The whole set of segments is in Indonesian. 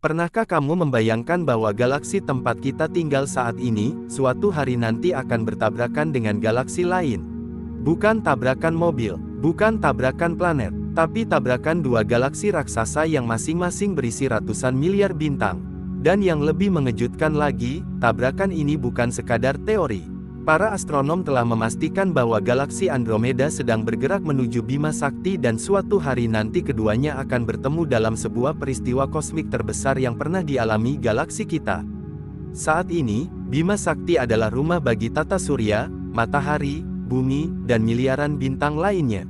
Pernahkah kamu membayangkan bahwa galaksi tempat kita tinggal saat ini, suatu hari nanti akan bertabrakan dengan galaksi lain? Bukan tabrakan mobil, bukan tabrakan planet, tapi tabrakan dua galaksi raksasa yang masing-masing berisi ratusan miliar bintang. Dan yang lebih mengejutkan lagi, tabrakan ini bukan sekadar teori. Para astronom telah memastikan bahwa galaksi Andromeda sedang bergerak menuju Bima Sakti dan suatu hari nanti keduanya akan bertemu dalam sebuah peristiwa kosmik terbesar yang pernah dialami galaksi kita. Saat ini, Bima Sakti adalah rumah bagi tata surya, matahari, bumi, dan miliaran bintang lainnya.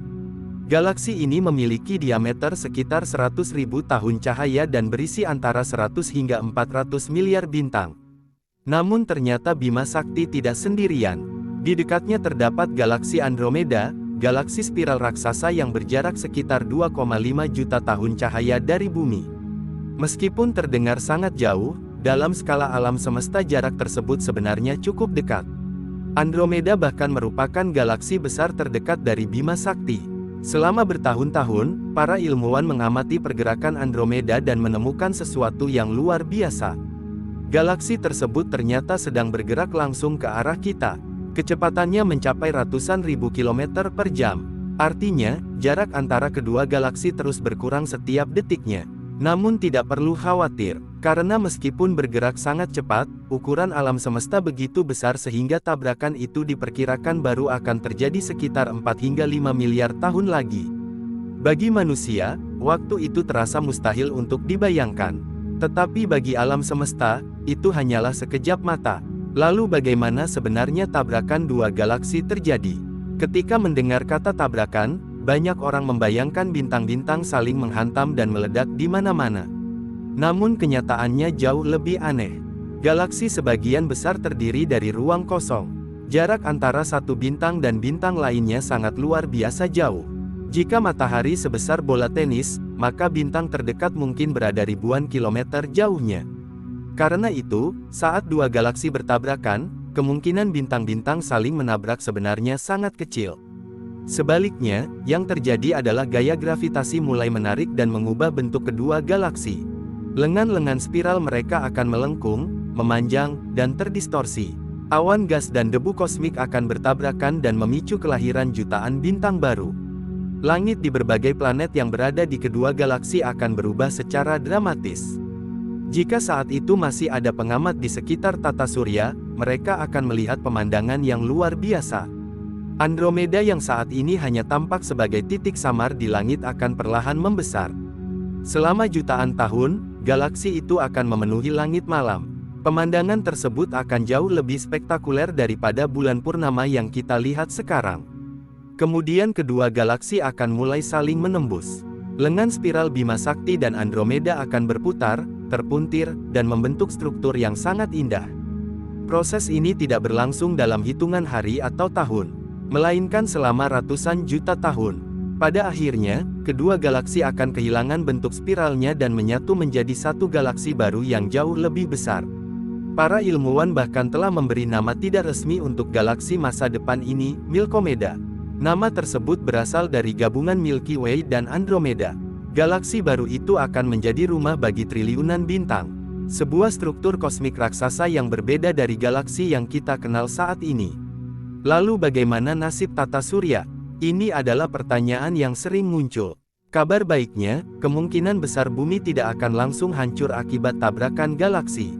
Galaksi ini memiliki diameter sekitar 100.000 tahun cahaya dan berisi antara 100 hingga 400 miliar bintang. Namun ternyata Bima Sakti tidak sendirian. Di dekatnya terdapat galaksi Andromeda, galaksi spiral raksasa yang berjarak sekitar 2,5 juta tahun cahaya dari bumi. Meskipun terdengar sangat jauh, dalam skala alam semesta jarak tersebut sebenarnya cukup dekat. Andromeda bahkan merupakan galaksi besar terdekat dari Bima Sakti. Selama bertahun-tahun, para ilmuwan mengamati pergerakan Andromeda dan menemukan sesuatu yang luar biasa. Galaksi tersebut ternyata sedang bergerak langsung ke arah kita. Kecepatannya mencapai ratusan ribu kilometer per jam. Artinya, jarak antara kedua galaksi terus berkurang setiap detiknya. Namun tidak perlu khawatir, karena meskipun bergerak sangat cepat, ukuran alam semesta begitu besar sehingga tabrakan itu diperkirakan baru akan terjadi sekitar 4 hingga 5 miliar tahun lagi. Bagi manusia, waktu itu terasa mustahil untuk dibayangkan. Tetapi bagi alam semesta, itu hanyalah sekejap mata. Lalu bagaimana sebenarnya tabrakan dua galaksi terjadi? Ketika mendengar kata tabrakan, banyak orang membayangkan bintang-bintang saling menghantam dan meledak di mana-mana. Namun kenyataannya jauh lebih aneh. Galaksi sebagian besar terdiri dari ruang kosong. Jarak antara satu bintang dan bintang lainnya sangat luar biasa jauh. Jika matahari sebesar bola tenis, maka bintang terdekat mungkin berada ribuan kilometer jauhnya. Karena itu, saat dua galaksi bertabrakan, kemungkinan bintang-bintang saling menabrak sebenarnya sangat kecil. Sebaliknya, yang terjadi adalah gaya gravitasi mulai menarik dan mengubah bentuk kedua galaksi. Lengan-lengan spiral mereka akan melengkung, memanjang, dan terdistorsi. Awan gas dan debu kosmik akan bertabrakan dan memicu kelahiran jutaan bintang baru. Langit di berbagai planet yang berada di kedua galaksi akan berubah secara dramatis. Jika saat itu masih ada pengamat di sekitar tata surya, mereka akan melihat pemandangan yang luar biasa. Andromeda yang saat ini hanya tampak sebagai titik samar di langit akan perlahan membesar. Selama jutaan tahun, galaksi itu akan memenuhi langit malam. Pemandangan tersebut akan jauh lebih spektakuler daripada bulan purnama yang kita lihat sekarang. Kemudian kedua galaksi akan mulai saling menembus. Lengan spiral Bima Sakti dan Andromeda akan berputar, terpuntir, dan membentuk struktur yang sangat indah. Proses ini tidak berlangsung dalam hitungan hari atau tahun, melainkan selama ratusan juta tahun. Pada akhirnya, kedua galaksi akan kehilangan bentuk spiralnya dan menyatu menjadi satu galaksi baru yang jauh lebih besar. Para ilmuwan bahkan telah memberi nama tidak resmi untuk galaksi masa depan ini, Milkomeda. Nama tersebut berasal dari gabungan Milky Way dan Andromeda. Galaksi baru itu akan menjadi rumah bagi triliunan bintang. Sebuah struktur kosmik raksasa yang berbeda dari galaksi yang kita kenal saat ini. Lalu bagaimana nasib tata surya? Ini adalah pertanyaan yang sering muncul. Kabar baiknya, kemungkinan besar bumi tidak akan langsung hancur akibat tabrakan galaksi.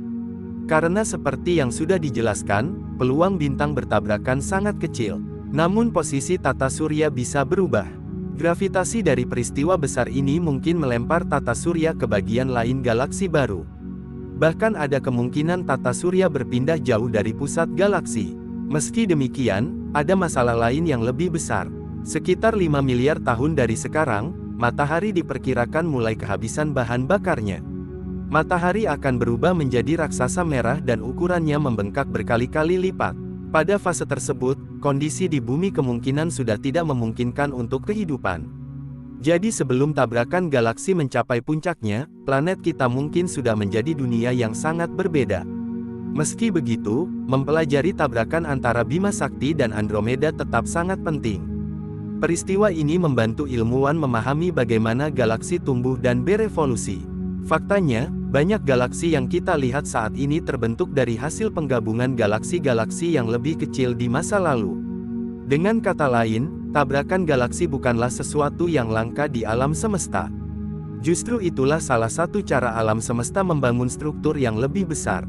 Karena seperti yang sudah dijelaskan, peluang bintang bertabrakan sangat kecil. Namun posisi tata surya bisa berubah. Gravitasi dari peristiwa besar ini mungkin melempar tata surya ke bagian lain galaksi baru. Bahkan ada kemungkinan tata surya berpindah jauh dari pusat galaksi. Meski demikian, ada masalah lain yang lebih besar. Sekitar 5 miliar tahun dari sekarang, matahari diperkirakan mulai kehabisan bahan bakarnya. Matahari akan berubah menjadi raksasa merah dan ukurannya membengkak berkali-kali lipat. Pada fase tersebut, kondisi di bumi kemungkinan sudah tidak memungkinkan untuk kehidupan. Jadi sebelum tabrakan galaksi mencapai puncaknya, planet kita mungkin sudah menjadi dunia yang sangat berbeda. Meski begitu, mempelajari tabrakan antara Bima Sakti dan Andromeda tetap sangat penting. Peristiwa ini membantu ilmuwan memahami bagaimana galaksi tumbuh dan berevolusi. Faktanya, Banyak galaksi yang kita lihat saat ini terbentuk dari hasil penggabungan galaksi-galaksi yang lebih kecil di masa lalu. Dengan kata lain, tabrakan galaksi bukanlah sesuatu yang langka di alam semesta. Justru itulah salah satu cara alam semesta membangun struktur yang lebih besar.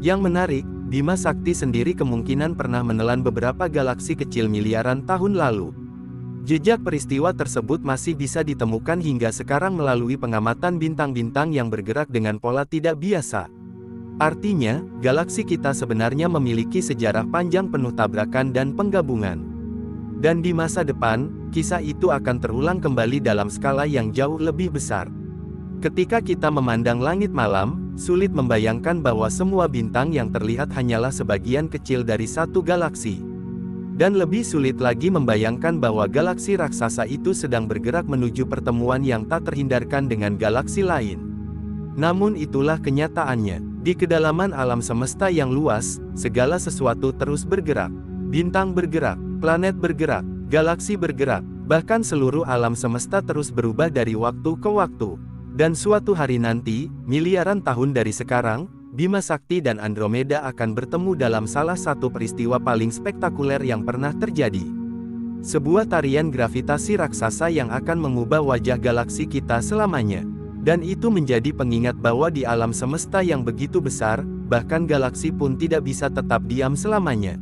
Yang menarik, Bima Sakti sendiri kemungkinan pernah menelan beberapa galaksi kecil miliaran tahun lalu. Jejak peristiwa tersebut masih bisa ditemukan hingga sekarang melalui pengamatan bintang-bintang yang bergerak dengan pola tidak biasa. Artinya, galaksi kita sebenarnya memiliki sejarah panjang penuh tabrakan dan penggabungan. Dan di masa depan, kisah itu akan terulang kembali dalam skala yang jauh lebih besar. Ketika kita memandang langit malam, sulit membayangkan bahwa semua bintang yang terlihat hanyalah sebagian kecil dari satu galaksi. Dan lebih sulit lagi membayangkan bahwa galaksi raksasa itu sedang bergerak menuju pertemuan yang tak terhindarkan dengan galaksi lain. Namun itulah kenyataannya. Di kedalaman alam semesta yang luas, segala sesuatu terus bergerak. Bintang bergerak, planet bergerak, galaksi bergerak, bahkan seluruh alam semesta terus berubah dari waktu ke waktu. Dan suatu hari nanti, miliaran tahun dari sekarang, Bima Sakti dan Andromeda akan bertemu dalam salah satu peristiwa paling spektakuler yang pernah terjadi. Sebuah tarian gravitasi raksasa yang akan mengubah wajah galaksi kita selamanya. Dan itu menjadi pengingat bahwa di alam semesta yang begitu besar, bahkan galaksi pun tidak bisa tetap diam selamanya.